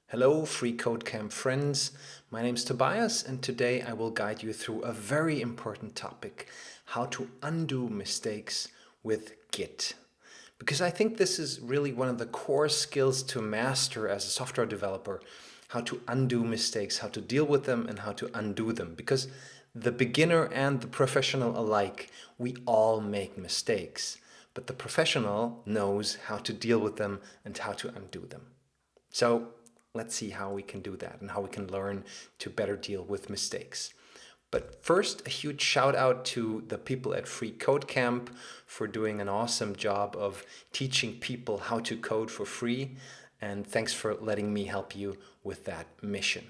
Hello, freeCodeCamp friends. My name is Tobias, and today I will guide you through a very important topic, how to undo mistakes with Git. Because I think this is really one of the core skills to master as a software developer, how to undo mistakes, how to deal with them, and how to undo them. Because the beginner and the professional alike, we all make mistakes, but the professional knows how to deal with them and how to undo them. So let's see how we can do that and how we can learn to better deal with mistakes. But first, a huge shout out to the people at freeCodeCamp for doing an awesome job of teaching people how to code for free. And thanks for letting me help you with that mission.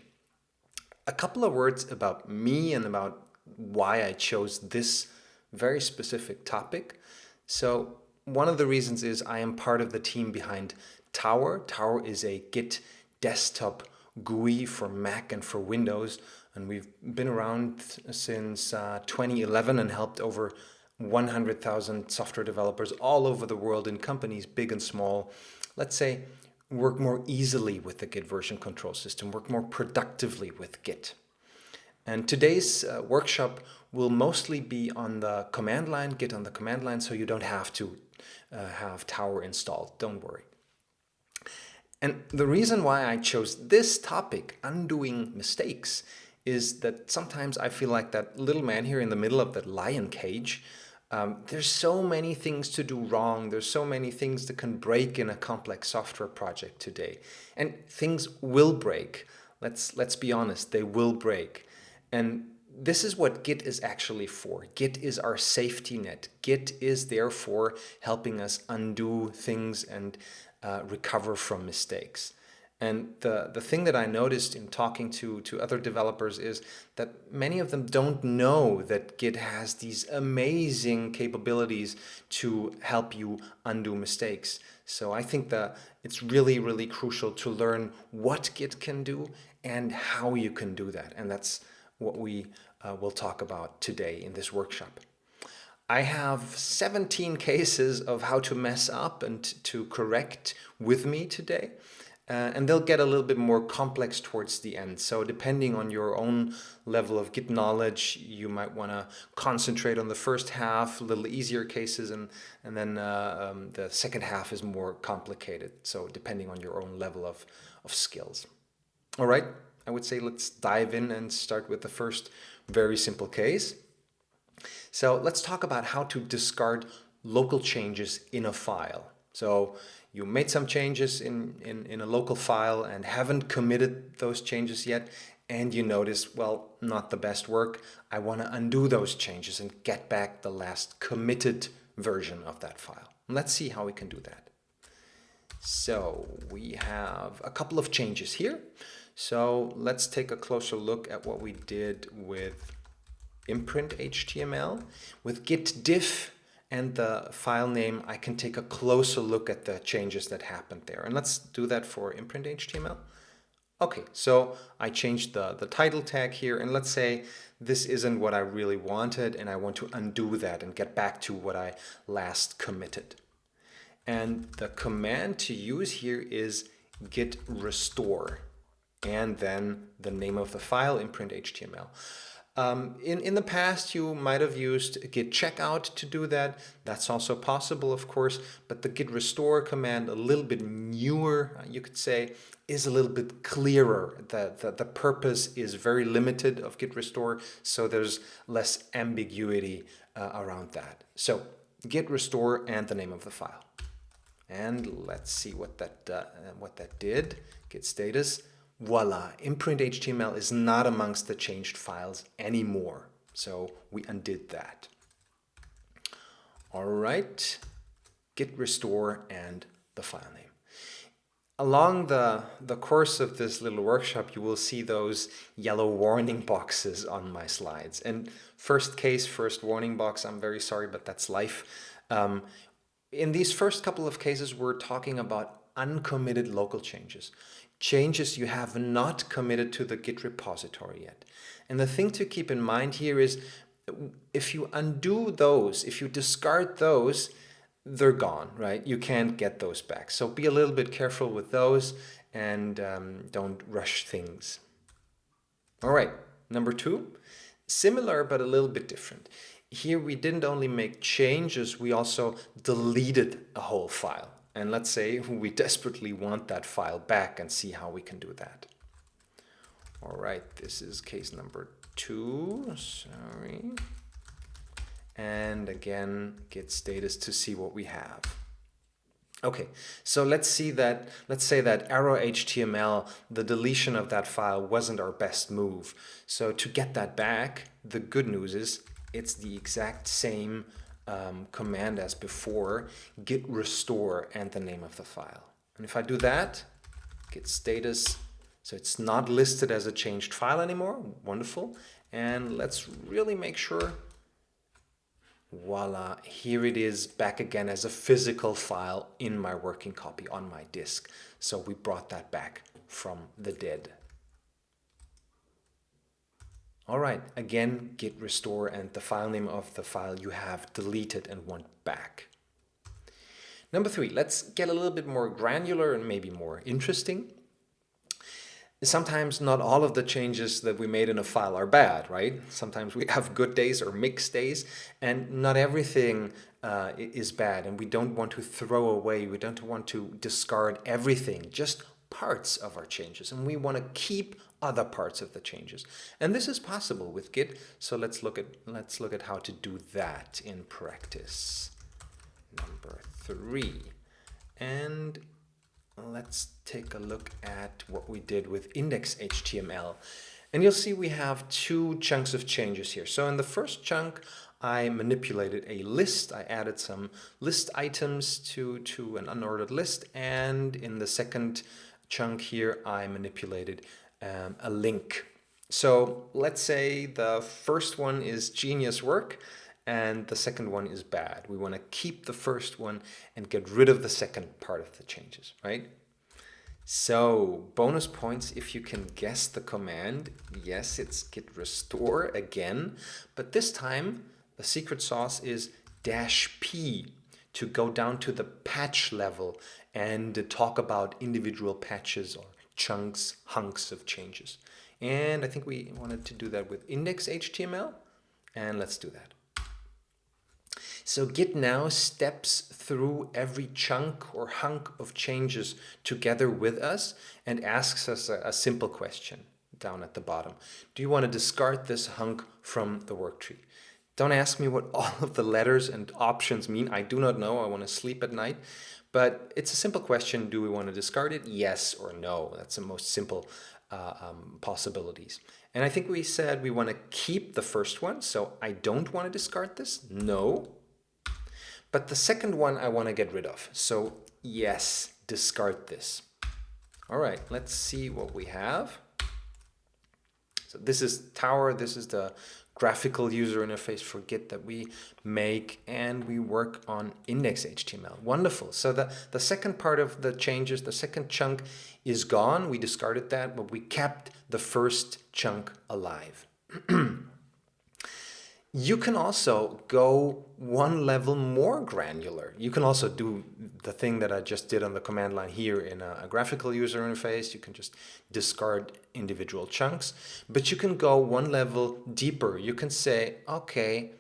A couple of words about me and about why I chose this very specific topic. So one of the reasons is I am part of the team behind Tower. Tower is a Git desktop GUI for Mac and for Windows, and we've been around since 2011 and helped over 100,000 software developers all over the world in companies big and small, let's say, work more easily with the Git version control system, work more productively with Git. And today's workshop will mostly be on the command line, Git on the command line, so you don't have to have Tower installed, don't worry. And the reason why I chose this topic, undoing mistakes, is that sometimes I feel like that little man here in the middle of that lion cage. There's so many things to do wrong. There's so many things that can break in a complex software project today. And things will break. Let's be honest, they will break. And this is what Git is actually for. Git is our safety net. Git is therefore helping us undo things and recover from mistakes. And the thing that I noticed in talking to other developers is that many of them don't know that Git has these amazing capabilities to help you undo mistakes. So I think that it's really, really crucial to learn what Git can do and how you can do that. And that's what we will talk about today in this workshop. I have 17 cases of how to mess up and to correct with me today. And they'll get a little bit more complex towards the end. So depending on your own level of Git knowledge, you might want to concentrate on the first half, a little easier cases, and then the second half is more complicated. So depending on your own level of skills. All right, I would say let's dive in and start with the first very simple case. So let's talk about how to discard local changes in a file. So you made some changes in a local file and haven't committed those changes yet, and you notice, well, not the best work. I want to undo those changes and get back the last committed version of that file. Let's see how we can do that. So we have a couple of changes here. So let's take a closer look at what we did with imprint HTML. With git diff and the file name, I can take a closer look at the changes that happened there. And let's do that for imprint HTML. Okay, so I changed the title tag here, and let's say this isn't what I really wanted, and I want to undo that and get back to what I last committed. And the command to use here is git restore, and then the name of the file, imprint HTML. In the past, you might have used git checkout to do that. That's also possible, of course, but the git restore command, a little bit newer, you could say, is a little bit clearer. The purpose is very limited of git restore, so there's less ambiguity around that. So git restore and the name of the file. And let's see what that did. Git status. Voila, imprint HTML is not amongst the changed files anymore. So we undid that. All right, git restore and the file name. Along the course of this little workshop, you will see those yellow warning boxes on my slides. And first case, first warning box, I'm very sorry, but that's life. In these first couple of cases, we're talking about uncommitted local changes. Changes you have not committed to the Git repository yet. And the thing to keep in mind here is if you undo those, if you discard those, they're gone, right? You can't get those back. So be a little bit careful with those. and don't rush things. All right, number 2, similar but a little bit different. Here we didn't only make changes, we also deleted a whole file. And let's say we desperately want that file back and see how we can do that. All right, this is case number 2, sorry. And again, get status to see what we have. Okay, so let's say that arrow HTML, the deletion of that file wasn't our best move. So to get that back, the good news is it's the exact same command as before, git restore and the name of the file. And if I do that, git status, so it's not listed as a changed file anymore, wonderful. And let's really make sure, voila, here it is back again as a physical file in my working copy on my disk. So we brought that back from the dead. All right, again, git restore and the file name of the file you have deleted and want back. Number 3, let's get a little bit more granular and maybe more interesting. Sometimes not all of the changes that we made in a file are bad, right? Sometimes we have good days or mixed days, and not everything is bad, and we don't want to throw away, we don't want to discard everything, just parts of our changes, and we want to keep other parts of the changes. And this is possible with Git, so let's look at how to do that in practice. Number 3. And let's take a look at what we did with index.html. And you'll see we have 2 chunks of changes here. So in the first chunk, I manipulated a list. I added some list items to an unordered list. And in the second chunk here, I manipulated a link. So let's say the first one is genius work and the second one is bad. We want to keep the first one and get rid of the second part of the changes, right? So bonus points if you can guess the command. Yes, it's git restore again, but this time the secret sauce is -p to go down to the patch level and talk about individual patches or chunks, hunks of changes. And I think we wanted to do that with index.html, and let's do that. So Git now steps through every chunk or hunk of changes together with us and asks us a simple question down at the bottom. Do you want to discard this hunk from the work tree? Don't ask me what all of the letters and options mean. I do not know. I want to sleep at night. But it's a simple question. Do we want to discard it? Yes or no. That's the most simple possibilities. And I think we said we want to keep the first one. So I don't want to discard this. No. But the second one I want to get rid of. So yes, discard this. All right, let's see what we have. So this is Tower. This is the graphical user interface for Git that we make, and we work on index.html. Wonderful. So the second part of the changes, the second chunk is gone. We discarded that, but we kept the first chunk alive. You can also go one level more granular. You can also do the thing that I just did on the command line here in a graphical user interface. You can just discard individual chunks, but you can go one level deeper. You can say, okay,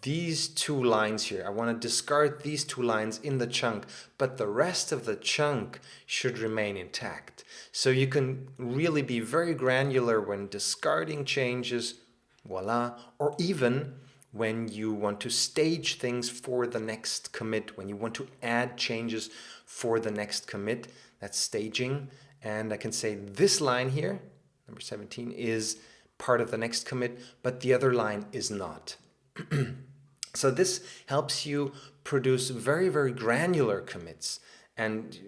these 2 lines here, I want to discard these 2 lines in the chunk, but the rest of the chunk should remain intact. So you can really be very granular when discarding changes, voila, or even when you want to stage things for the next commit, when you want to add changes for the next commit, that's staging. And I can say this line here, number 17, is part of the next commit, but the other line is not. So this helps you produce very, very granular commits. And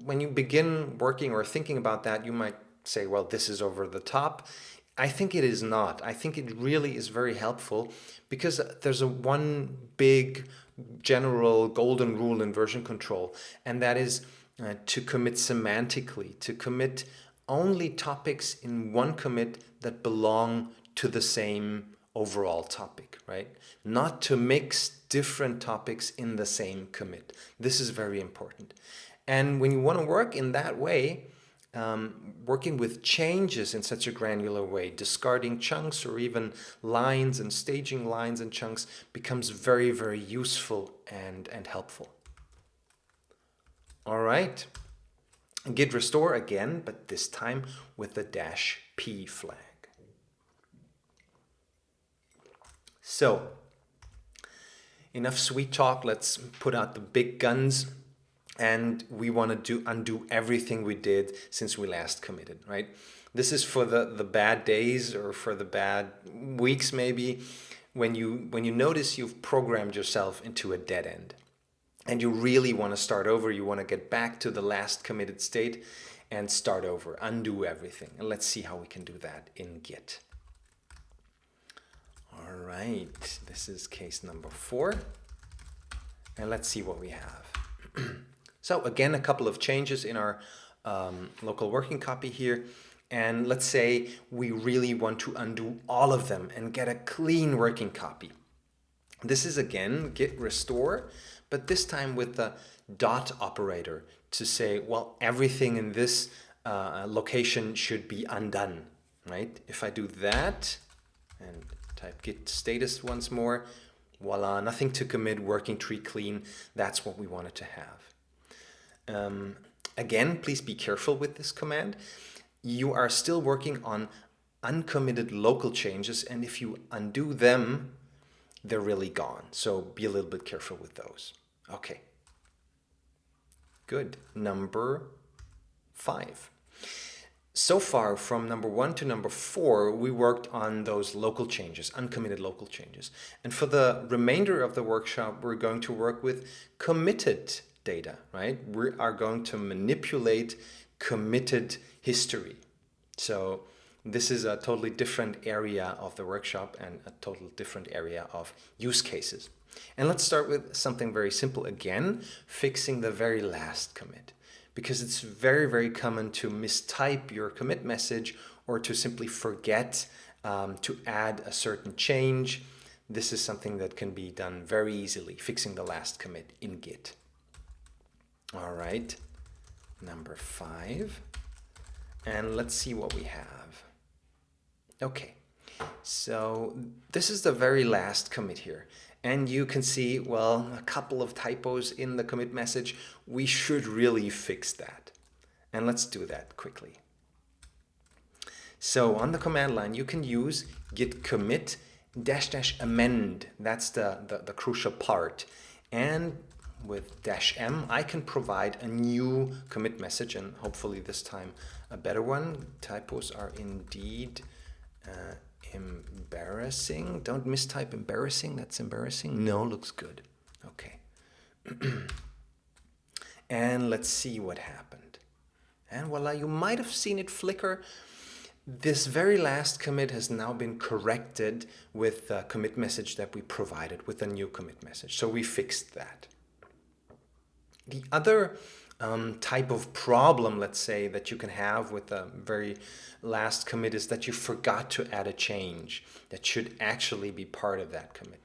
when you begin working or thinking about that, you might say, well, this is over the top. I think it is not. I think it really is very helpful because there's one big general golden rule in version control, and that is to commit semantically, to commit only topics in one commit that belong to the same overall topic, right? Not to mix different topics in the same commit. This is very important. And when you want to work in that way, working with changes in such a granular way, discarding chunks or even lines and staging lines and chunks becomes very, very useful and helpful. All right, git restore again, but this time with the -p flag. So, enough sweet talk, let's put out the big guns. And we want to undo everything we did since we last committed, right? This is for the bad days or for the bad weeks maybe, when you notice you've programmed yourself into a dead end and you really want to start over. You want to get back to the last committed state and start over, undo everything. And let's see how we can do that in Git. All right, this is case number 4. And let's see what we have. So again, a couple of changes in our local working copy here. And let's say we really want to undo all of them and get a clean working copy. This is again git restore, but this time with the dot operator to say, well, everything in this location should be undone, right? If I do that and type git status once more, voila, nothing to commit, working tree clean. That's what we wanted to have. Again, please be careful with this command. You are still working on uncommitted local changes, and if you undo them, they're really gone. So be a little bit careful with those. Okay. Good. Number 5. So far, from number 1 to number 4, we worked on those local changes, uncommitted local changes. And for the remainder of the workshop, we're going to work with committed data, right? We are going to manipulate committed history. So this is a totally different area of the workshop and a totally different area of use cases. And let's start with something very simple again, fixing the very last commit. Because it's very, very common to mistype your commit message or to simply forget to add a certain change. This is something that can be done very easily, fixing the last commit in Git. All right, number 5. And let's see what we have. Okay, so this is the very last commit here. And you can see, well, a couple of typos in the commit message. We should really fix that. And let's do that quickly. So on the command line, you can use git commit --amend. That's the crucial part. And with -m, I can provide a new commit message, and hopefully this time a better one. Typos are indeed embarrassing. Don't mistype embarrassing. That's embarrassing. No, looks good. Okay. And let's see what happened. And voila, you might have seen it flicker. This very last commit has now been corrected with the commit message that we provided, with a new commit message. So we fixed that. The other type of problem, let's say, that you can have with the very last commit is that you forgot to add a change that should actually be part of that commit.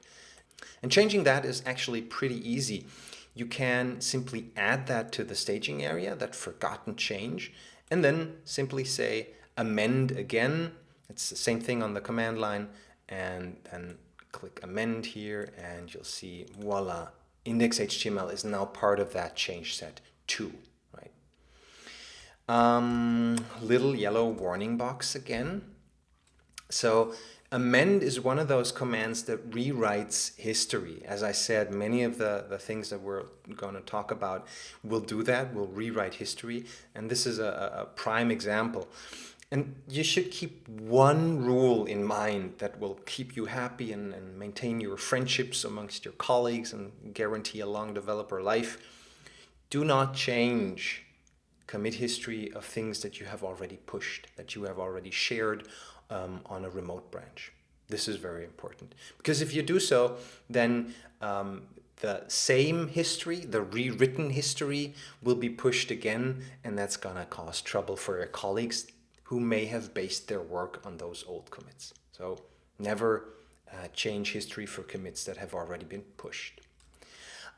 And changing that is actually pretty easy. You can simply add that to the staging area, that forgotten change, and then simply say amend again. It's the same thing on the command line, and then click amend here, and you'll see, voila, index.html is now part of that change set too, right? Little yellow warning box again. So amend is one of those commands that rewrites history. As I said, many of the things that we're going to talk about will do that, will rewrite history. And this is a prime example. And you should keep one rule in mind that will keep you happy and maintain your friendships amongst your colleagues and guarantee a long developer life. Do not change commit history of things that you have already pushed, that you have already shared on a remote branch. This is very important. Because if you do so, then the same history, the rewritten history, will be pushed again, and that's going to cause trouble for your colleagues who may have based their work on those old commits. So never change history for commits that have already been pushed.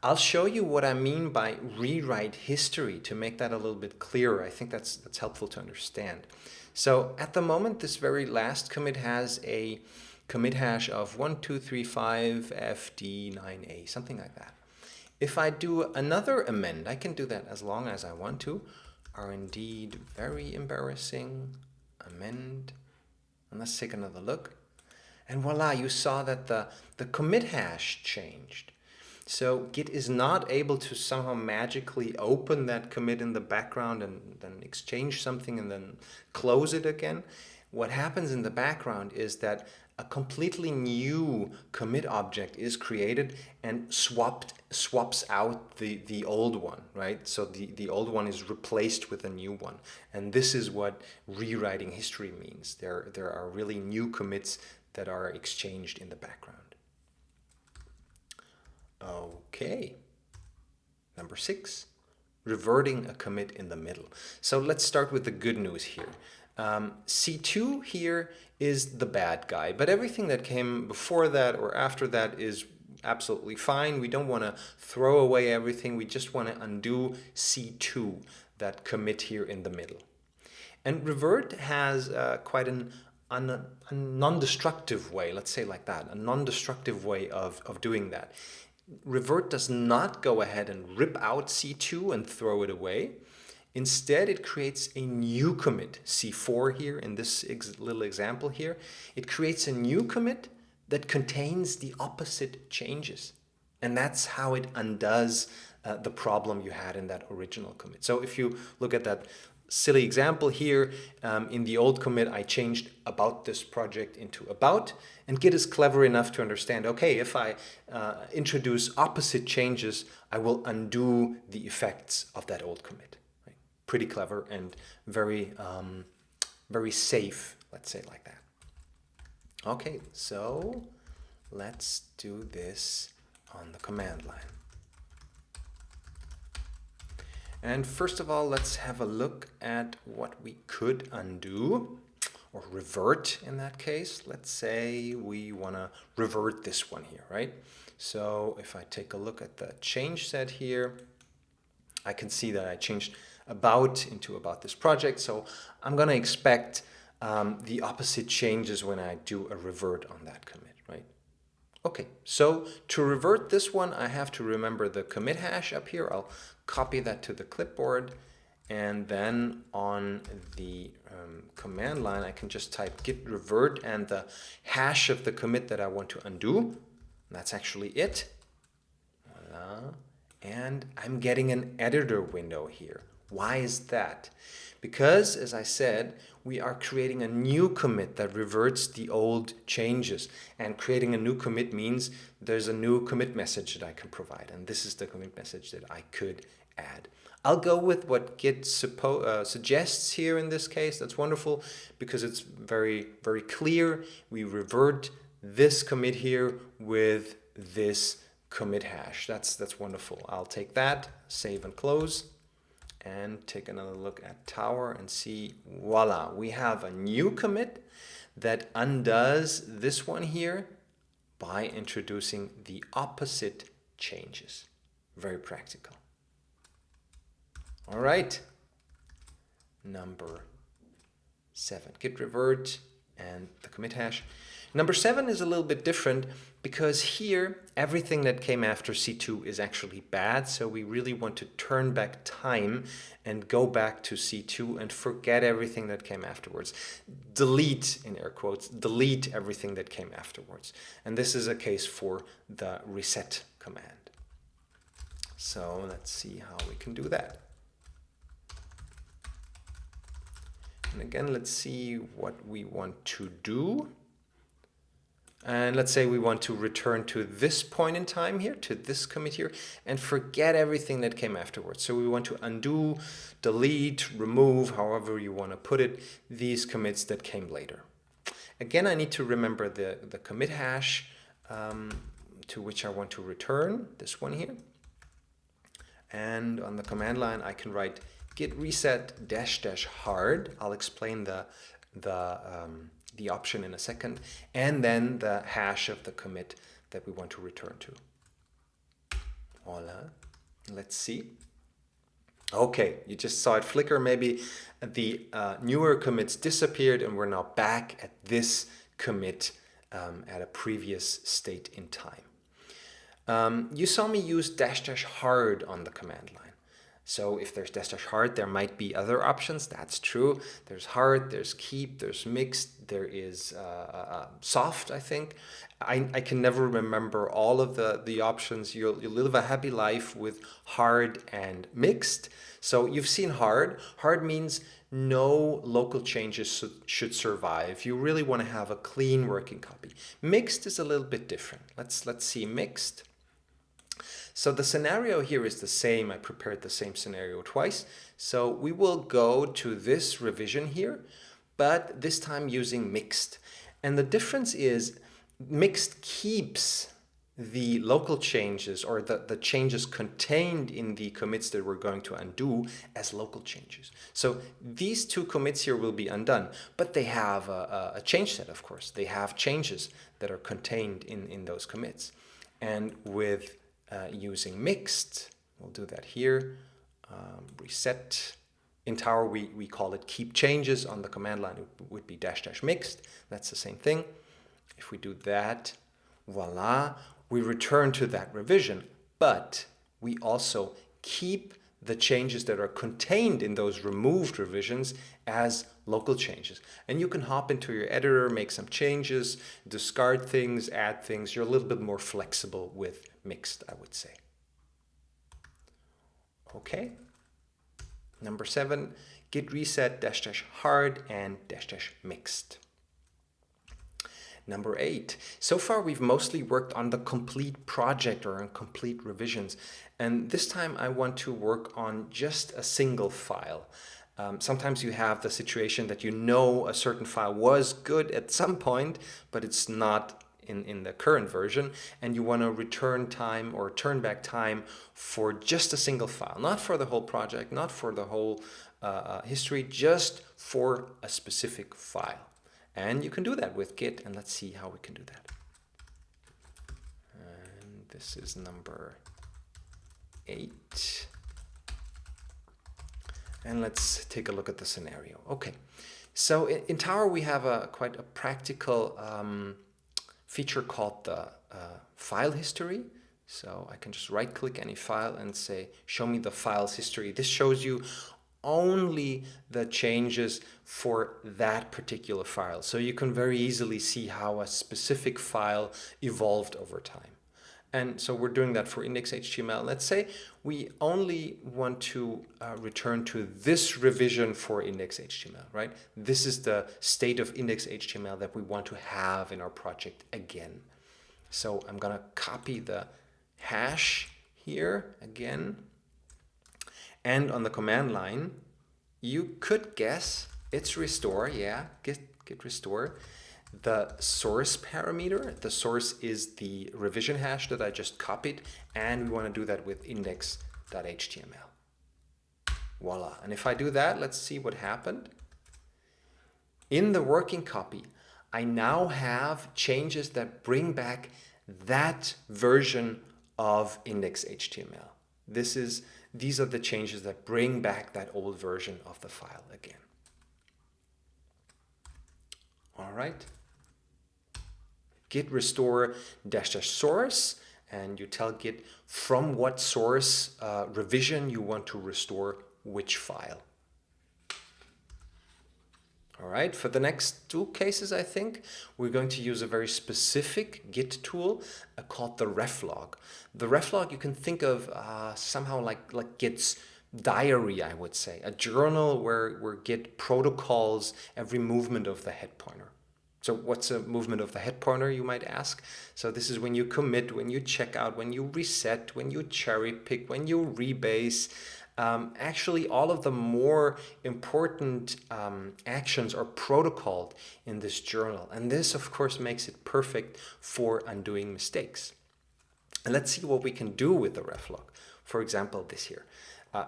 I'll show you what I mean by rewrite history to make that a little bit clearer. I think that's helpful to understand. So at the moment, this very last commit has a commit hash of 1235 FD9A, something like that. If I do another amend, I can do that as long as I want to. Are indeed very embarrassing. Amend. And let's take another look. And voila, you saw that the commit hash changed. So Git is not able to somehow magically open that commit in the background and then exchange something and then close it again. What happens in the background is that a completely new commit object is created and swaps out the old one, right? So the old one is replaced with a new one. And this is what rewriting history means. There are really new commits that are exchanged in the background. Okay. Number 6, reverting a commit in the middle. So let's start with the good news here. C2 here is the bad guy, but everything that came before that or after that is absolutely fine. We don't want to throw away everything. We just want to undo C2, that commit here in the middle. And revert has quite a non-destructive way, let's say like that, a non-destructive way of doing that. Revert does not go ahead and rip out C2 and throw it away. Instead, it creates a new commit, C4 here in this little example here. It creates a new commit that contains the opposite changes. And that's how it undoes the problem you had in that original commit. So if you look at that silly example here, in the old commit, I changed about this project into about, and Git is clever enough to understand, okay, if I introduce opposite changes, I will undo the effects of that old commit. Right? Pretty clever and very, very safe, let's say it like that. Okay, so let's do this on the command line. And first of all, let's have a look at what we could undo, or revert in that case. Let's say we want to revert this one here, right? So if I take a look at the change set here, I can see that I changed about into about this project. So I'm going to expect the opposite changes when I do a revert on that commit, right? Okay, so to revert this one, I have to remember the commit hash up here. I'll copy that to the clipboard, and then on the command line, I can just type git revert and the hash of the commit that I want to undo. And that's actually it. Voila. And I'm getting an editor window here. Why is that? Because, as I said, we are creating a new commit that reverts the old changes. And creating a new commit means there's a new commit message that I can provide. And this is the commit message that I could add. I'll go with what Git suggests here in this case. That's wonderful because it's very, very clear. We revert this commit here with this commit hash. That's wonderful. I'll take that, save and close, and take another look at tower and see, voila, we have a new commit that undoes this one here by introducing the opposite changes. Very practical. All right, number 7, git revert and the commit hash. Number 7 is a little bit different because here everything that came after C2 is actually bad. So we really want to turn back time and go back to C2 and forget everything that came afterwards. Delete, in air quotes, delete everything that came afterwards. And this is a case for the reset command. So let's see how we can do that. And again, let's see what we want to do. And let's say we want to return to this point in time here, to this commit here, and forget everything that came afterwards. So we want to undo, delete, remove, however you want to put it, these commits that came later. Again, I need to remember the commit hash to which I want to return, this one here. And on the command line, I can write git reset --hard. I'll explain the option in a second, and then the hash of the commit that we want to return to. Voila. Let's see. Okay, you just saw it flicker. Maybe the newer commits disappeared and we're now back at this commit at a previous state in time. You saw me use -- hard on the command line. So if there's -- hard, there might be other options. That's true. There's hard, there's keep, there's mixed, there is soft, I think. I can never remember all of the options. You'll live a happy life with hard and mixed. So you've seen hard. Hard means no local changes should survive. You really want to have a clean working copy. Mixed is a little bit different. Let's see mixed. So the scenario here is the same. I prepared the same scenario twice. So we will go to this revision here, but this time using mixed. And the difference is mixed keeps the local changes or the changes contained in the commits that we're going to undo as local changes. So these two commits here will be undone, but they have a change set, of course. They have changes that are contained in those commits. And with using mixed, we'll do that here, reset. In Tower, we call it keep changes. On the command line, it would be -- mixed. That's the same thing. If we do that, voila, we return to that revision, but we also keep the changes that are contained in those removed revisions as local changes. And you can hop into your editor, make some changes, discard things, add things. You're a little bit more flexible with mixed, I would say. Okay. Number 7, git reset -- hard and -- mixed. Number 8, so far we've mostly worked on the complete project or on complete revisions. And this time I want to work on just a single file. Sometimes you have the situation that you know a certain file was good at some point, but it's not in the current version, and you want to return time or turn back time for just a single file, not for the whole project, not for the whole history, just for a specific file. And you can do that with Git, and let's see how we can do that. And this is number 8. And let's take a look at the scenario. Okay, so in Tower we have quite a practical feature called the file history. So I can just right-click any file and say, show me the file's history. This shows you only the changes for that particular file. So you can very easily see how a specific file evolved over time. And so we're doing that for index.html. Let's say we only want to return to this revision for index.html, right? This is the state of index.html that we want to have in our project again. So I'm going to copy the hash here again. And on the command line, you could guess it's restore, yeah, git restore. The source parameter, the source is the revision hash that I just copied, and we want to do that with index.html. Voila. And if I do that, let's see what happened. In the working copy, I now have changes that bring back that version of index.html. These are the changes that bring back that old version of the file again. All right. Git restore -- source, and you tell Git from what source revision you want to restore which file. All right, for the next 2 cases, I think, we're going to use a very specific Git tool called the Reflog. The Reflog you can think of somehow like Git's diary, I would say, a journal where Git protocols every movement of the head pointer. So what's a movement of the head pointer, you might ask? So this is when you commit, when you check out, when you reset, when you cherry pick, when you rebase. Actually, all of the more important actions are protocoled in this journal. And this, of course, makes it perfect for undoing mistakes. And let's see what we can do with the Reflog. For example, this here.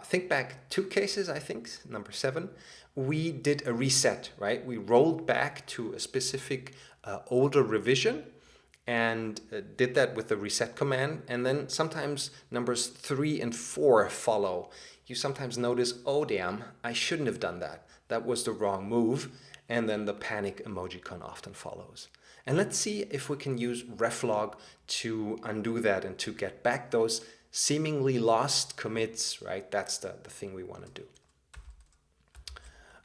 Think back 2 cases, I think, number 7. We did a reset, right? We rolled back to a specific older revision, and did that with the reset command. And then sometimes numbers 3 and 4 follow. You sometimes notice, oh damn, I shouldn't have done that. That was the wrong move. And then the panic emojicon often follows. And let's see if we can use Reflog to undo that and to get back those seemingly lost commits, right? That's the thing we want to do.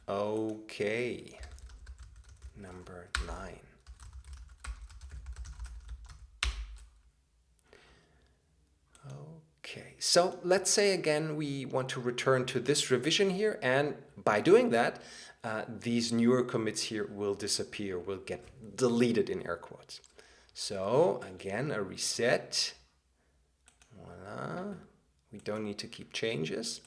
Okay, number 9. Okay, so let's say again we want to return to this revision here, and by doing that, these newer commits here will disappear, will get deleted in air quotes. So again, a reset. Voila. We don't need to keep changes.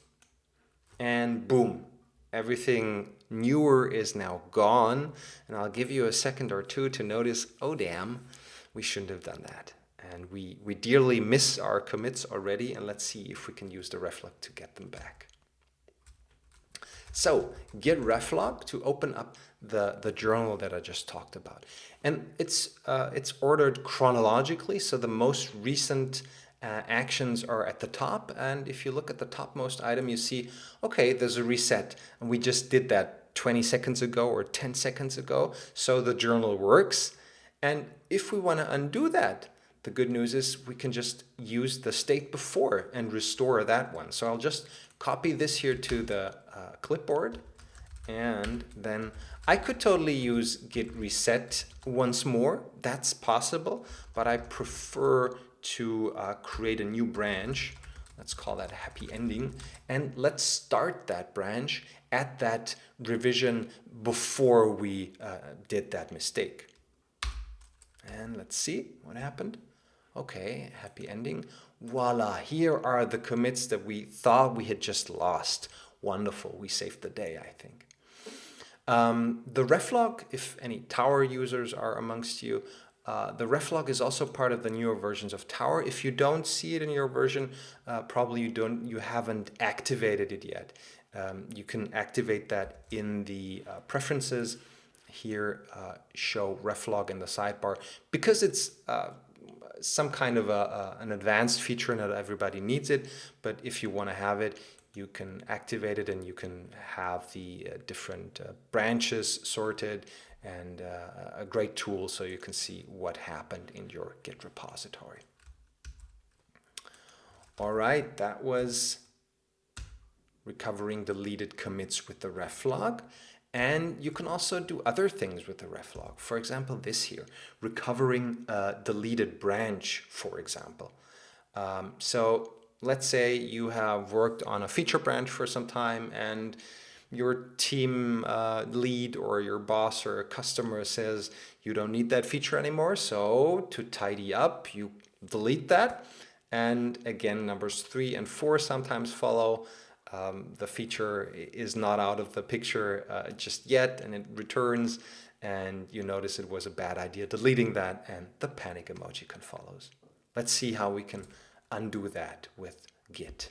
And boom, everything newer is now gone. And I'll give you a second or two to notice, oh damn, we shouldn't have done that. And we dearly miss our commits already. And let's see if we can use the Reflog to get them back. So git reflog to open up the journal that I just talked about. And it's ordered chronologically. So the most recent actions are at the top. And if you look at the topmost item, you see, okay, there's a reset. And we just did that 20 seconds ago or 10 seconds ago. So the journal works. And if we want to undo that, the good news is we can just use the state before and restore that one. So I'll just copy this here to the clipboard. And then I could totally use git reset once more. That's possible, but I prefer to create a new branch. Let's call that a happy ending. And let's start that branch at that revision before we did that mistake. And let's see what happened. Okay, happy ending. Voila, here are the commits that we thought we had just lost. Wonderful, we saved the day, I think. The Reflog, if any Tower users are amongst you, the Reflog is also part of the newer versions of Tower. If you don't see it in your version, probably you haven't activated it yet. You can activate that in the preferences. Here, show Reflog in the sidebar. Because it's some kind of an advanced feature, not everybody needs it, but if you want to have it, you can activate it and you can have the different branches sorted, and a great tool so you can see what happened in your Git repository. All right, that was recovering deleted commits with the Reflog. And you can also do other things with the Reflog. For example, this here, recovering a deleted branch, for example. So let's say you have worked on a feature branch for some time and your team lead or your boss or a customer says you don't need that feature anymore. So to tidy up, you delete that. And again, numbers 3 and 4 sometimes follow. The feature is not out of the picture just yet, and it returns, and you notice it was a bad idea deleting that, and the panic emojicon follows. Let's see how we can undo that with Git.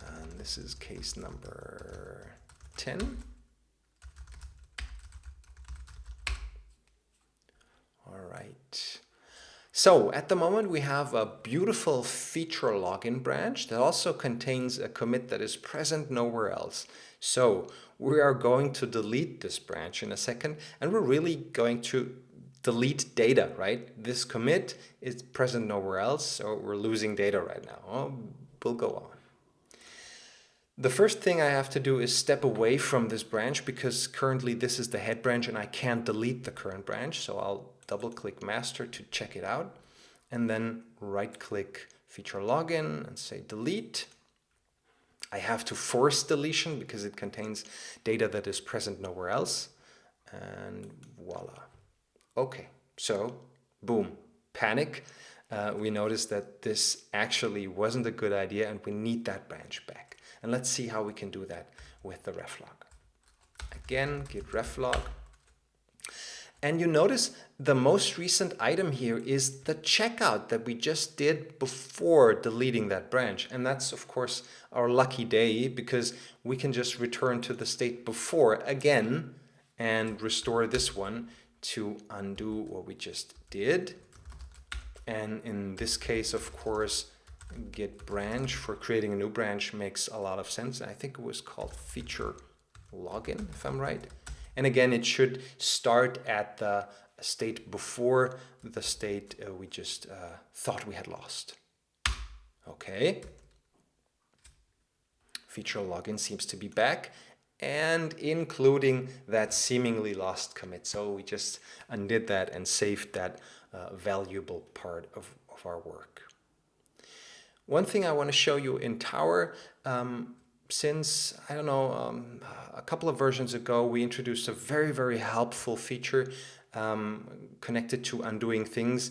And this is case number 10. All right. So at the moment we have a beautiful feature login branch that also contains a commit that is present nowhere else. So we are going to delete this branch in a second, and we're really going to delete data, right? This commit is present nowhere else, so we're losing data right now. Oh, we'll go on. The first thing I have to do is step away from this branch because currently this is the head branch and I can't delete the current branch. So I'll double-click master to check it out, and then right-click feature login and say delete. I have to force deletion because it contains data that is present nowhere else, and voila. Okay, so boom, panic. We notice that this actually wasn't a good idea and we need that branch back. And let's see how we can do that with the Reflog. Again, git reflog. And you notice the most recent item here is the checkout that we just did before deleting that branch. And that's, of course, our lucky day because we can just return to the state before again and restore this one to undo what we just did. And in this case, of course, git branch for creating a new branch makes a lot of sense. I think it was called feature login, if I'm right. And again, it should start at the state before the state we just thought we had lost. Okay. Feature login seems to be back, and including that seemingly lost commit. So we just undid that and saved that valuable part of our work. One thing I want to show you in Tower, since, I don't know, a couple of versions ago, we introduced a very, very helpful feature connected to undoing things.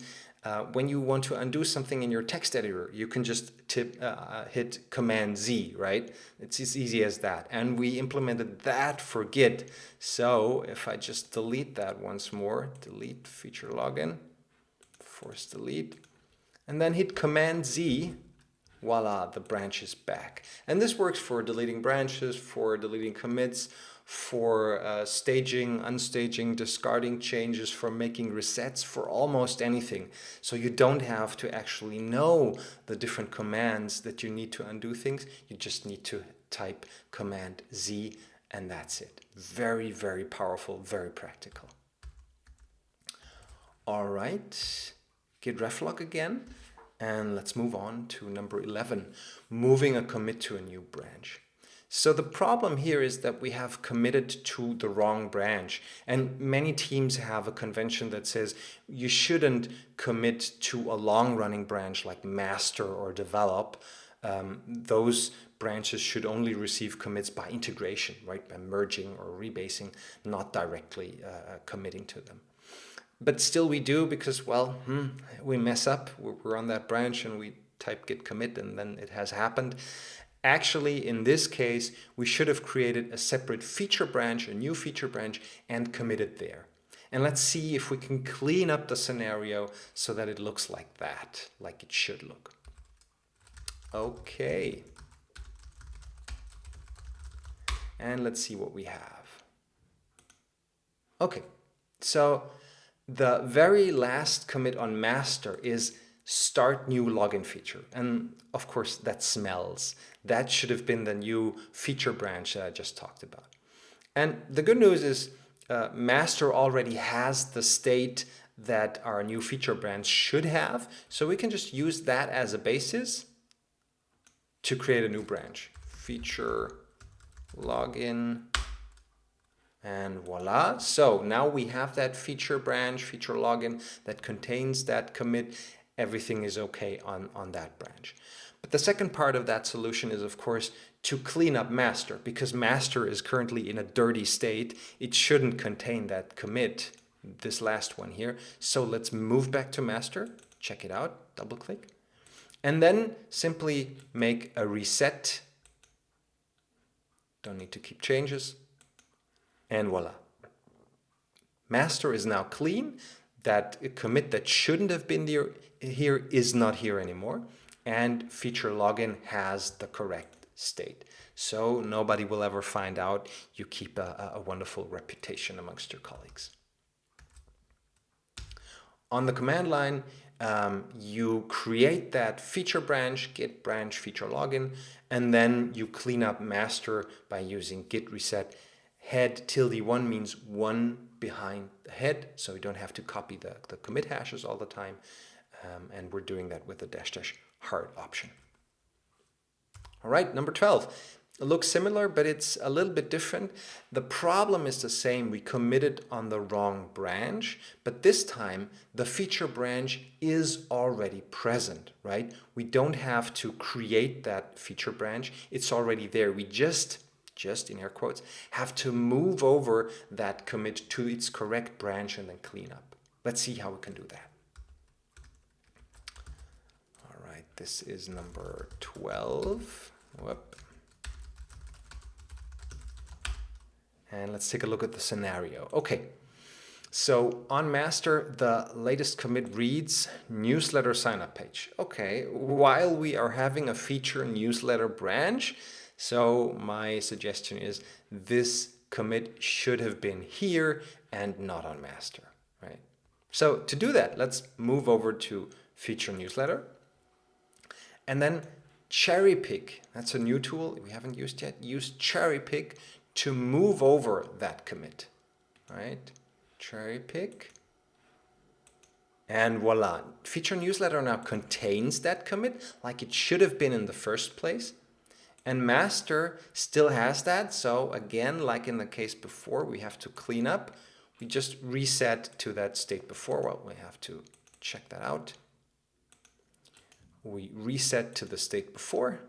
When you want to undo something in your text editor, you can just hit Command Z, right? It's as easy as that. And we implemented that for Git. So if I just delete that once more, delete feature login, force delete, and then hit Command Z, voila, the branch is back. And this works for deleting branches, for deleting commits, for staging, unstaging, discarding changes, for making resets, for almost anything. So you don't have to actually know the different commands that you need to undo things. You just need to type Command Z and that's it. Very, very powerful, very practical. All right, git reflog again. And let's move on to number 11, moving a commit to a new branch. So the problem here is that we have committed to the wrong branch, and many teams have a convention that says you shouldn't commit to a long-running branch like master or develop. Those branches should only receive commits by integration, right? By merging or rebasing, not directly committing to them. But still we do because, well, we mess up. We're on that branch and we type git commit and then it has happened. Actually, in this case, we should have created a separate feature branch, a new feature branch, and committed there. And let's see if we can clean up the scenario so that it looks like that, like it should look. Okay. And let's see what we have. Okay, so the very last commit on master is start new login feature. And of course that smells. That should have been the new feature branch that I just talked about. And the good news is master already has the state that our new feature branch should have. So we can just use that as a basis to create a new branch. Feature login. And voila. So now we have that feature branch, feature login that contains that commit. Everything is okay on that branch. But the second part of that solution is, of course, to clean up master, because master is currently in a dirty state. It shouldn't contain that commit, this last one here. So let's move back to master, check it out, double click, and then simply make a reset. Don't need to keep changes. And voila. Master is now clean. That commit that shouldn't have been there here is not here anymore. And feature login has the correct state. So nobody will ever find out. You keep a wonderful reputation amongst your colleagues. On the command line, you create that feature branch, git branch feature login, and then you clean up master by using git reset. Head tilde1 means one behind the head, so you don't have to copy the commit hashes all the time. And we're doing that with the --hard option. All right, number 12. It looks similar, but it's a little bit different. The problem is the same. We committed on the wrong branch, but this time the feature branch is already present, right? We don't have to create that feature branch. It's already there. We just in air quotes, have to move over that commit to its correct branch and then clean up. Let's see how we can do that. All right, this is number 12. Whoop. And let's take a look at the scenario. Okay, so on master, the latest commit reads newsletter sign-up page. Okay, while we are having a feature newsletter branch, so my suggestion is this commit should have been here and not on master. right? So to do that, let's move over to feature newsletter and then cherry pick. That's a new tool we haven't used yet. Use cherry pick to move over that commit, right? Cherry pick. And voila, feature newsletter now contains that commit like it should have been in the first place. And master still has that. So again, like in the case before, we have to clean up. We just reset to that state before. Well, we have to check that out. We reset to the state before.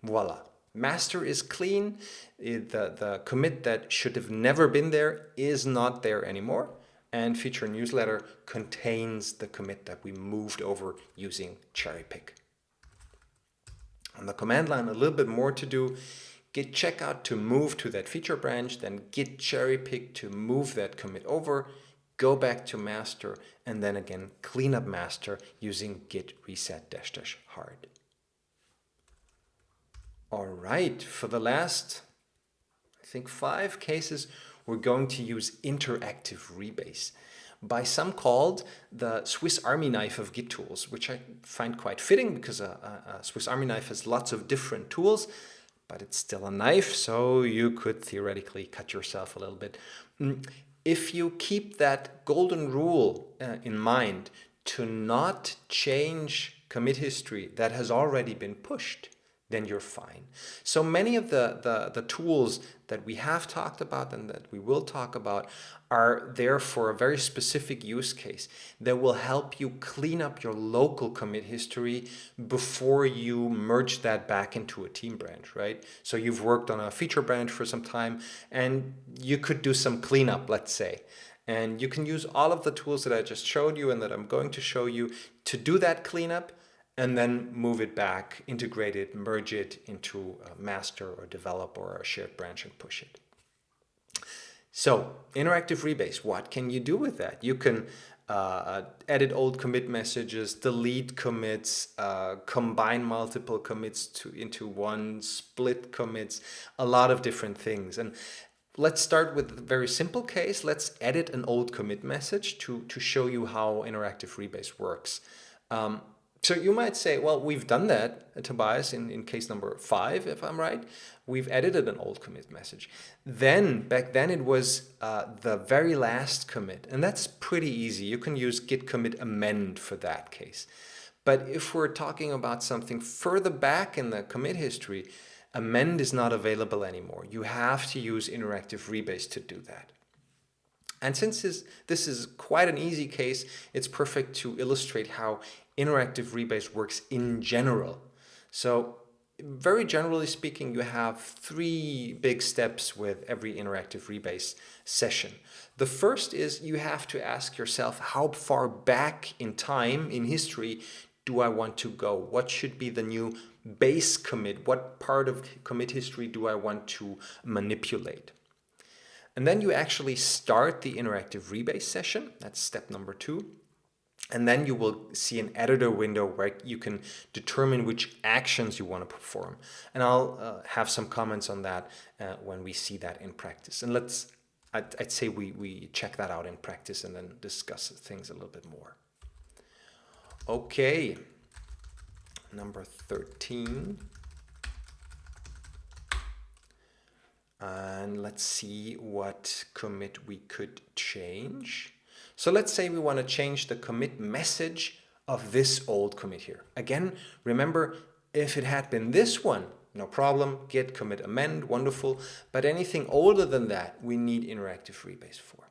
Voila. Master is clean. The commit that should have never been there is not there anymore. And feature newsletter contains the commit that we moved over using cherry pick. On the command line, a little bit more to do. Git checkout to move to that feature branch, then git cherry pick to move that commit over, go back to master, and then again clean up master using git reset -- hard. All right, for the last, I think 5 cases, we're going to use Interactive Rebase, by some called the Swiss Army knife of Git tools, which I find quite fitting because a Swiss Army knife has lots of different tools, but it's still a knife, so you could theoretically cut yourself a little bit. If you keep that golden rule in mind to not change commit history that has already been pushed, then you're fine. So many of the tools that we have talked about and that we will talk about are there for a very specific use case that will help you clean up your local commit history before you merge that back into a team branch, right? So you've worked on a feature branch for some time and you could do some cleanup, let's say. And you can use all of the tools that I just showed you and that I'm going to show you to do that cleanup, and then move it back, integrate it, merge it into a master or develop or a shared branch and push it. So Interactive Rebase, what can you do with that? You can edit old commit messages, delete commits, combine multiple commits into one, split commits, a lot of different things. And let's start with a very simple case. Let's edit an old commit message to show you how Interactive Rebase works. So you might say, well, we've done that, Tobias, in case number 5, if I'm right. We've edited an old commit message. Back then it was the very last commit, and that's pretty easy. You can use git commit amend for that case. But if we're talking about something further back in the commit history, amend is not available anymore. You have to use Interactive Rebase to do that. And since this is quite an easy case, it's perfect to illustrate how Interactive Rebase works in general. So very generally speaking, you have 3 big steps with every Interactive Rebase session. The first is you have to ask yourself, how far back in time, in history, do I want to go? What should be the new base commit? What part of commit history do I want to manipulate? And then you actually start the Interactive Rebase session. That's step number 2. And then you will see an editor window where you can determine which actions you want to perform. And I'll have some comments on that when we see that in practice. And I'd say we check that out in practice and then discuss things a little bit more. Okay, number 13. And let's see what commit we could change. So let's say we want to change the commit message of this old commit here. Again, remember, if it had been this one, no problem, git commit amend, wonderful. But anything older than that, we need Interactive Rebase for.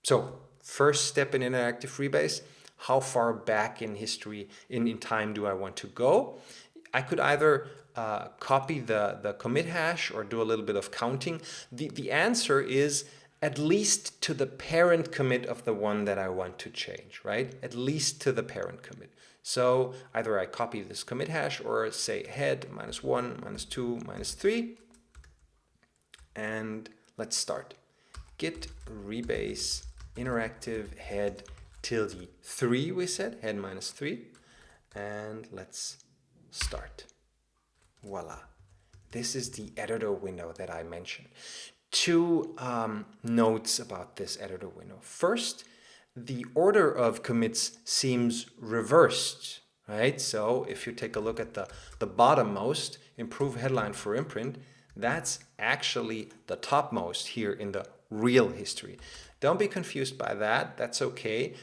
So first step in Interactive Rebase, how far back in history, in time do I want to go? I could either copy the commit hash or do a little bit of counting. The answer is at least to the parent commit of the one that I want to change, right? At least to the parent commit. So either I copy this commit hash or say head -1, -2, -3. And let's start. Git rebase interactive head tilde 3, we said, head -3. And let's start. Voila. This is the editor window that I mentioned. Two notes about this editor window. First, the order of commits seems reversed, right? So if you take a look at the bottommost, improve headline for imprint, that's actually the topmost here in the real history. Don't be confused by that. That's okay.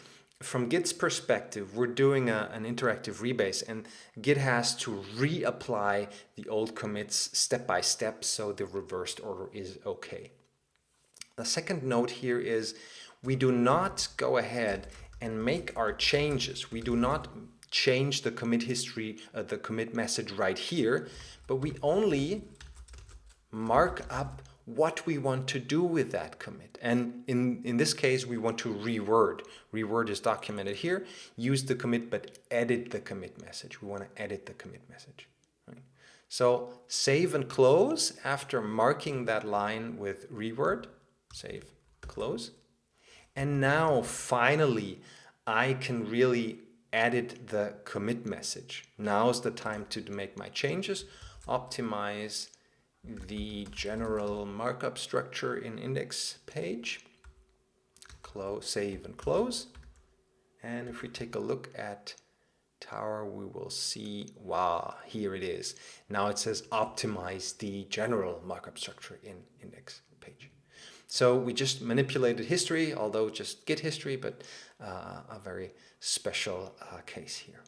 From Git's perspective, we're doing an interactive rebase, and Git has to reapply the old commits step by step, so the reversed order is okay. The second note here is we do not go ahead and make our changes. We do not change the commit history, the commit message right here, but we only mark up what we want to do with that commit. And in this case, we want to reword. Reword is documented here. Use the commit, but edit the commit message. We want to edit the commit message. Right? So save and close after marking that line with reword. Save, close. And now finally, I can really edit the commit message. Now's the time to make my changes. Optimize the general markup structure in index page. Close, save and close. And if we take a look at tower, we will see, wow, here it is. Now it says optimize the general markup structure in index page. So we just manipulated history, although just Git history, but a very special case here.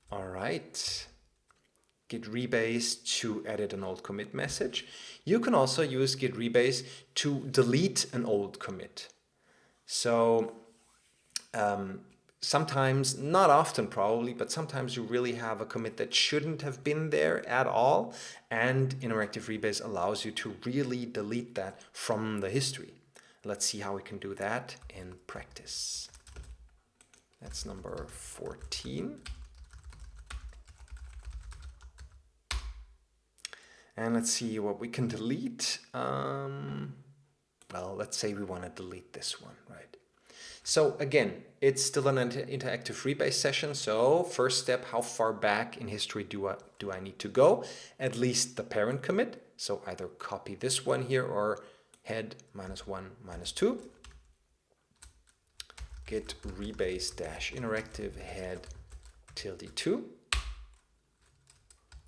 All right. Git rebase to edit an old commit message. You can also use Git rebase to delete an old commit. So sometimes, not often probably, but sometimes you really have a commit that shouldn't have been there at all, and Interactive Rebase allows you to really delete that from the history. Let's see how we can do that in practice. That's number 14. And let's see what we can delete. Well, let's say we want to delete this one, right? So again, it's still an interactive rebase session. So first step, how far back in history do I need to go? At least the parent commit. So either copy this one here or head -1, -2. Git rebase -interactive head ~2.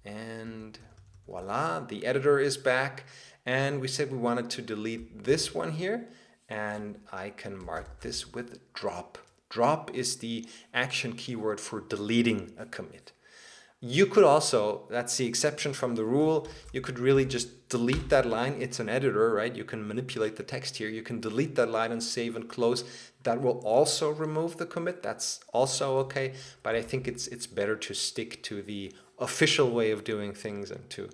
And voila, the editor is back. And we said we wanted to delete this one here. And I can mark this with drop. Drop is the action keyword for deleting a commit. You could also, that's the exception from the rule, you could really just delete that line. It's an editor, right? You can manipulate the text here. You can delete that line and save and close. That will also remove the commit. That's also okay. But I think it's better to stick to the official way of doing things and to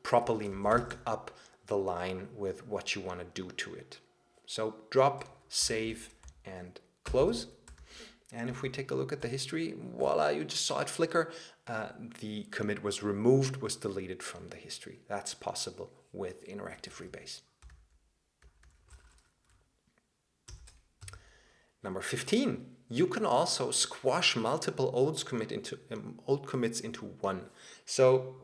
properly mark up the line with what you want to do to it. So drop, save, and close. And if we take a look at the history, voila, you just saw it flicker. The commit was removed, was deleted from the history. That's possible with Interactive Rebase. Number 15, you can also squash multiple old commits into one. So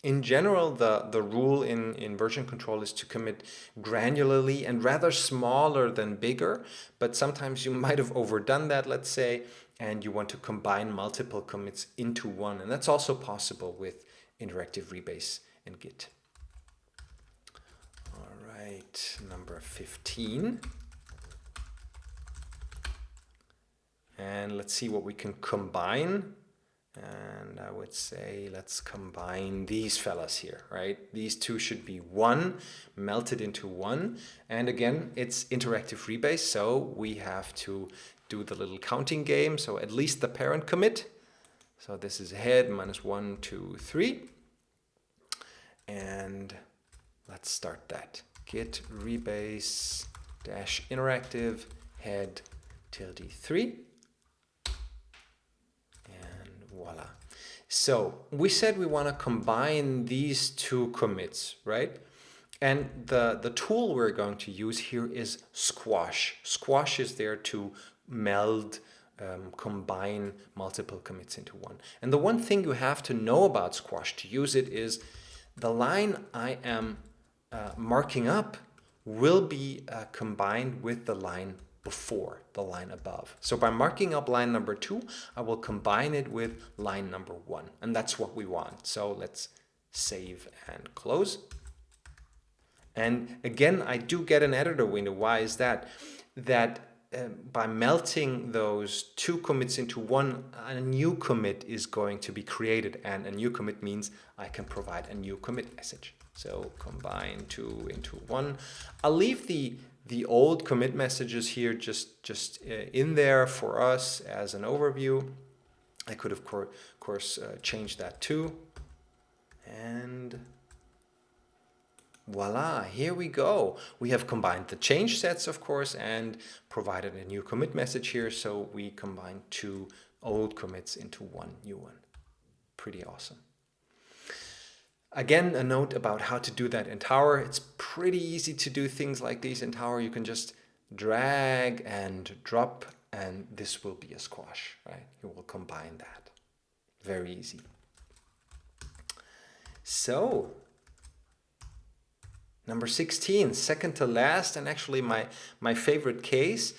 in general, the rule in version control is to commit granularly and rather smaller than bigger, but sometimes you might have overdone that, let's say, and you want to combine multiple commits into one. And that's also possible with Interactive Rebase and Git. All right, number 15. And let's see what we can combine. And I would say let's combine these fellas here, right? These two should be one, melted into one. And again, it's Interactive Rebase, so we have to do the little counting game. So at least the parent commit. So this is head -1, 2, 3. And let's start that. Git rebase -interactive head ~3. Voila. So we said we want to combine these two commits, right? And the tool we're going to use here is squash. Squash is there to meld, combine multiple commits into one. And the one thing you have to know about squash to use it is the line I am marking up will be combined with the line before, the line above. So by marking up line number 2, I will combine it with line number 1, and that's what we want. So let's save and close. And again, I do get an editor window. Why is that? By melting those 2 commits into one, a new commit is going to be created, and a new commit means I can provide a new commit message. So combine 2 into 1. I'll leave the old commit messages here just in there for us as an overview. I could of course change that too, and voila, here we go. We have combined the change sets, of course, and provided a new commit message here. So we combined 2 old commits into one new one. Pretty awesome. Again, a note about how to do that in Tower. It's pretty easy to do things like these in Tower. You can just drag and drop, and this will be a squash, right? You will combine that. Very easy. So, number 16, second to last, and actually my favorite case,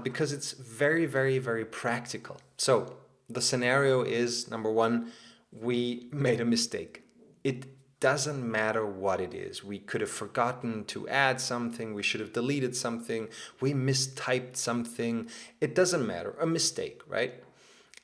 because it's very, very, very practical. So the scenario is, number 1, we made a mistake. It doesn't matter what it is. We could have forgotten to add something. We should have deleted something. We mistyped something. It doesn't matter. A mistake, right?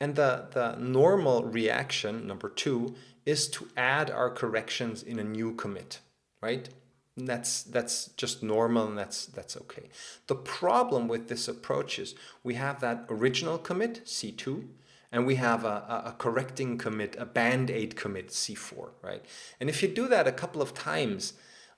And the normal reaction, number 2, is to add our corrections in a new commit, right? That's just normal, and that's okay. The problem with this approach is we have that original commit, C2, and we have a correcting commit, a band-aid commit, C4, right? And if you do that a couple of times,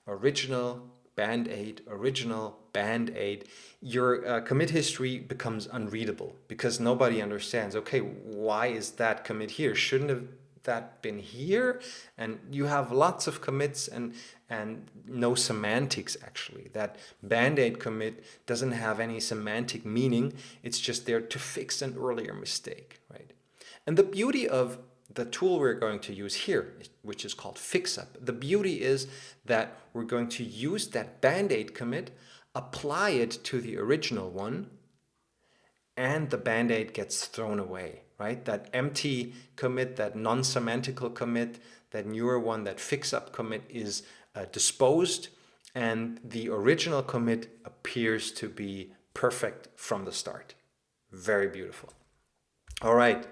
original, band-aid, original, band-aid, your commit history becomes unreadable because nobody understands, okay, why is that commit here? Shouldn't have that been here? And you have lots of commits and no semantics, actually. That band-aid commit doesn't have any semantic meaning. It's just there to fix an earlier mistake, right? And the beauty of the tool we're going to use here, which is called FixUp, the beauty is that we're going to use that band-aid commit, apply it to the original one, and the band-aid gets thrown away, right? That empty commit, that non-semantical commit, that newer one, that FixUp commit is disposed, and the original commit appears to be perfect from the start. Very beautiful. All right,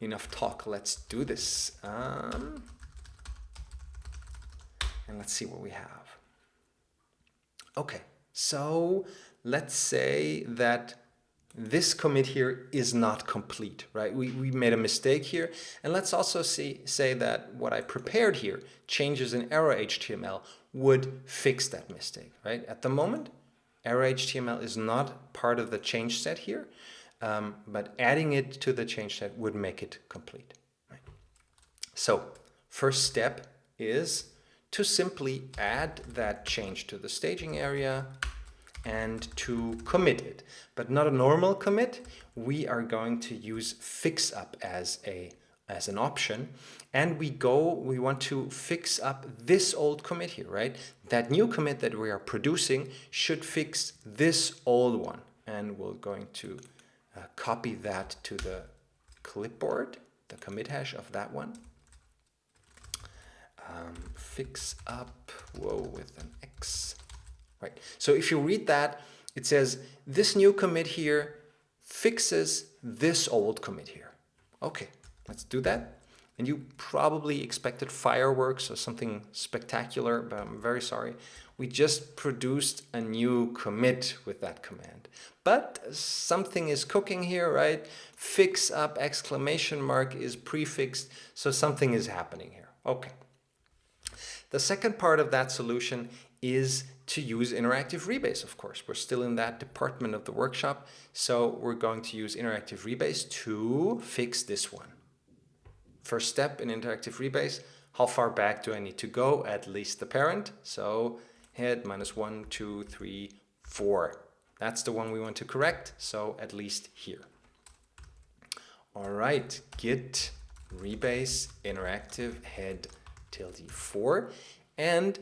enough talk. Let's do this. And let's see what we have. Okay, so let's say that this commit here is not complete, right? We made a mistake here. And let's also say that what I prepared here, changes in error HTML, would fix that mistake, right? At the moment, error HTML is not part of the change set here, but adding it to the change set would make it complete. Right? So first step is to simply add that change to the staging area and to commit it, but not a normal commit. We are going to use FixUp as an option, and we want to fix up this old commit here, right? That new commit that we are producing should fix this old one, and we're going to copy that to the clipboard, the commit hash of that one. FixUp, with an X. Right. So if you read that, it says this new commit here fixes this old commit here. Okay, let's do that. And you probably expected fireworks or something spectacular, but I'm very sorry. We just produced a new commit with that command. But something is cooking here, right? FixUp exclamation mark is prefixed, so something is happening here. Okay. The second part of that solution is to use Interactive Rebase, of course. We're still in that department of the workshop, so we're going to use Interactive Rebase to fix this one. First step in Interactive Rebase, how far back do I need to go? At least the parent. So head -1, 2, 3, 4. That's the one we want to correct, so at least here. All right, git rebase interactive head tilde 4. And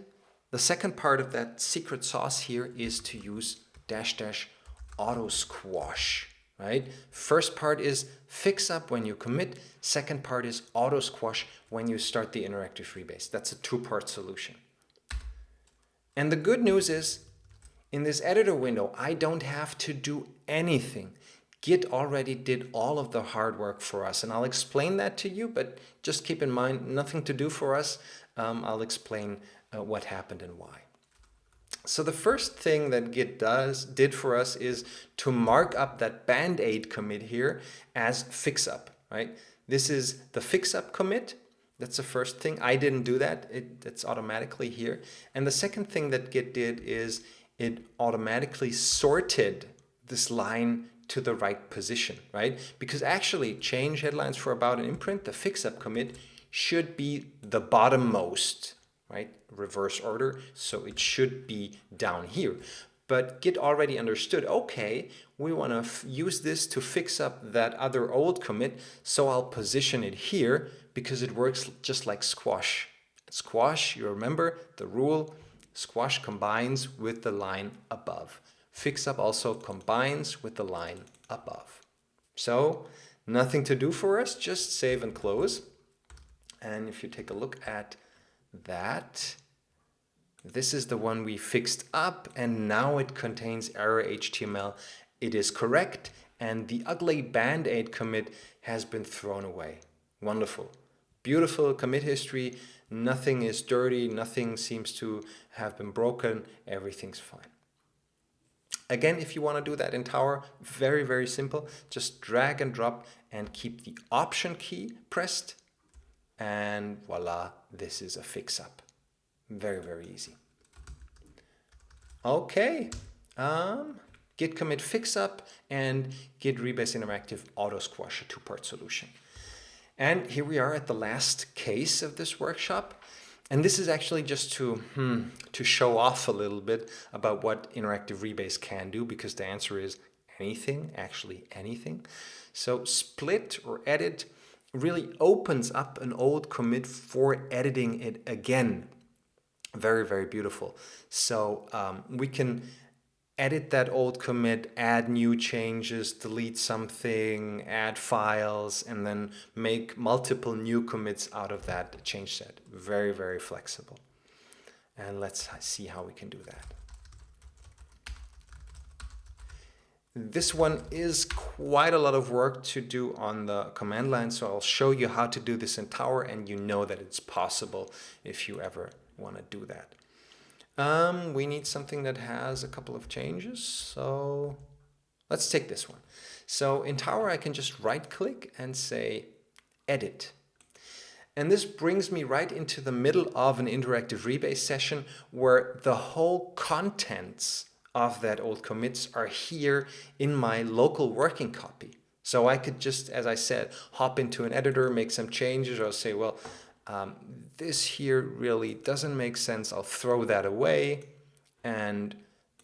the second part of that secret sauce here is to use dash dash auto squash, right? First part is fix up when you commit. Second part is auto squash when you start the interactive rebase. That's a two-part solution. And the good news is, in this editor window, I don't have to do anything. Git already did all of the hard work for us, and I'll explain that to you, but just keep in mind, nothing to do for us. I'll explain what happened and why. So the first thing that Git did for us is to mark up that band-aid commit here as fix-up, right? This is the fix-up commit. That's the first thing. I didn't do that. It's automatically here. And the second thing that Git did is it automatically sorted this line to the right position, right? Because actually change headlines for about an imprint, the fix-up commit should be the bottommost, right? Reverse order. So it should be down here. But Git already understood, okay, we want to use this to fix up that other old commit, so I'll position it here because it works just like squash. Squash, you remember the rule, squash combines with the line above. Fix up also combines with the line above. So nothing to do for us, just save and close. And if you take a look at that, this is the one we fixed up, and now it contains error HTML. It is correct, and the ugly band-aid commit has been thrown away. Wonderful. Beautiful commit history. Nothing is dirty. Nothing seems to have been broken. Everything's fine. Again, if you want to do that in Tower, very, very simple. Just drag and drop and keep the Option key pressed. And voila, this is a fix-up. Very, very easy. Okay, git commit fix-up and git rebase interactive auto squash, a two-part solution. And here we are at the last case of this workshop. And this is actually just to show off a little bit about what Interactive Rebase can do, because the answer is anything, actually anything. So split or edit really opens up an old commit for editing it again. Very, very beautiful. So we can edit that old commit, add new changes, delete something, add files, and then make multiple new commits out of that change set. Very, very flexible. And let's see how we can do that. This one is quite a lot of work to do on the command line, so I'll show you how to do this in Tower, and you know that it's possible if you ever want to do that. We need something that has a couple of changes, so let's take this one. So in Tower, I can just right-click and say Edit. And this brings me right into the middle of an interactive rebase session where the whole contents of that old commits are here in my local working copy. So I could just, as I said, hop into an editor, make some changes, or say, well, this here really doesn't make sense. I'll throw that away. And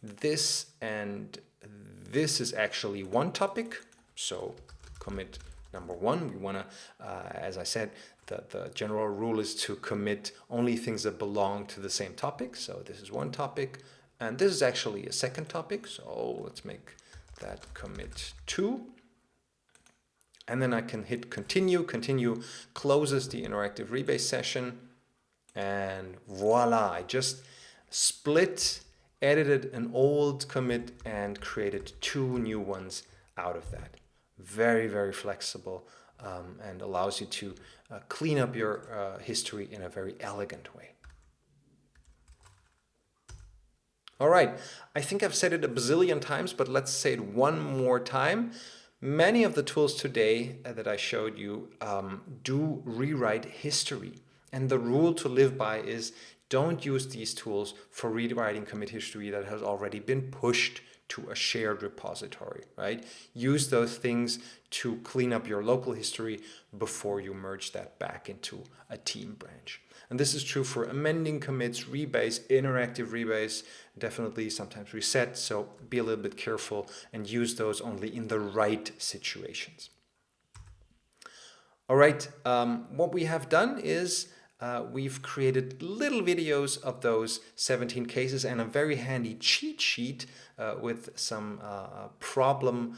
this is actually one topic. So commit number one, we want to, as I said, the general rule is to commit only things that belong to the same topic. So this is one topic. And this is actually a second topic. So let's make that commit 2. And then I can hit continue. Continue closes the interactive rebase session. And voila, I just split, edited an old commit and created 2 new ones out of that. Very, very flexible and allows you to clean up your history in a very elegant way. All right, I think I've said it a bazillion times, but let's say it one more time. Many of the tools today that I showed you do rewrite history. And the rule to live by is don't use these tools for rewriting commit history that has already been pushed to a shared repository, right? Use those things to clean up your local history before you merge that back into a team branch. And this is true for amending commits, rebase, interactive rebase, definitely sometimes reset. So be a little bit careful and use those only in the right situations. All right, what we have done is we've created little videos of those 17 cases and a very handy cheat sheet with some problem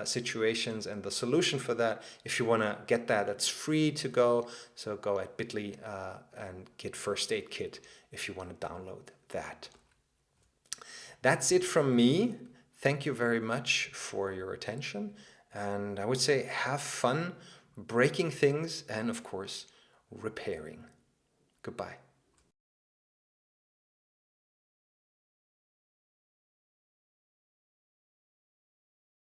situations and the solution for that. If you want to get that, it's free to go. So go at bit.ly and get First Aid Kit if you want to download that. That's it from me. Thank you very much for your attention. And I would say have fun breaking things and, of course, repairing. Goodbye.